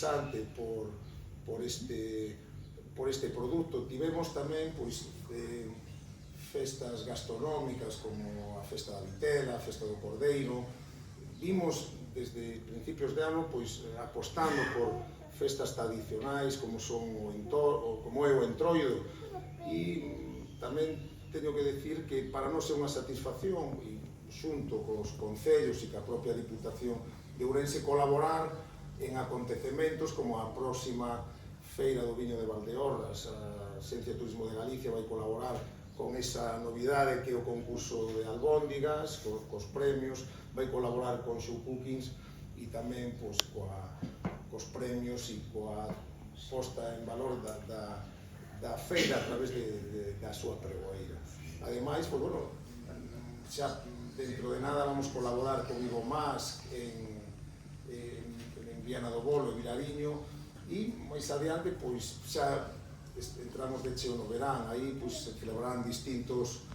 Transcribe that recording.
interesante por este produto. Tivemos tamén pois, festas gastronómicas como a Festa da Vitela, a Festa do Cordeiro. Vimos desde principios de ano pois, apostando por festas tradicionais como é o Entroido, e tamén teño que decir que para nós é unha satisfacción, e xunto cos concellos e ca propia Diputación de Ourense, colaborar en acontecementos como a próxima Feira do Viño de Valdeorras. A Xencia de Turismo de Galicia vai colaborar con esa novidade que é o concurso de albóndigas, cos premios, vai colaborar con Show Cookings e tamén pois, cos premios e coa posta en valor da feira a través da súa pregoeira. Ademais, pois, bueno, xa dentro de nada vamos colaborar con Ivo Mas en Viana do Bolo e Vilariño, e máis adiante pois xa entramos de cheo no verán, aí pois se celebrarán distintos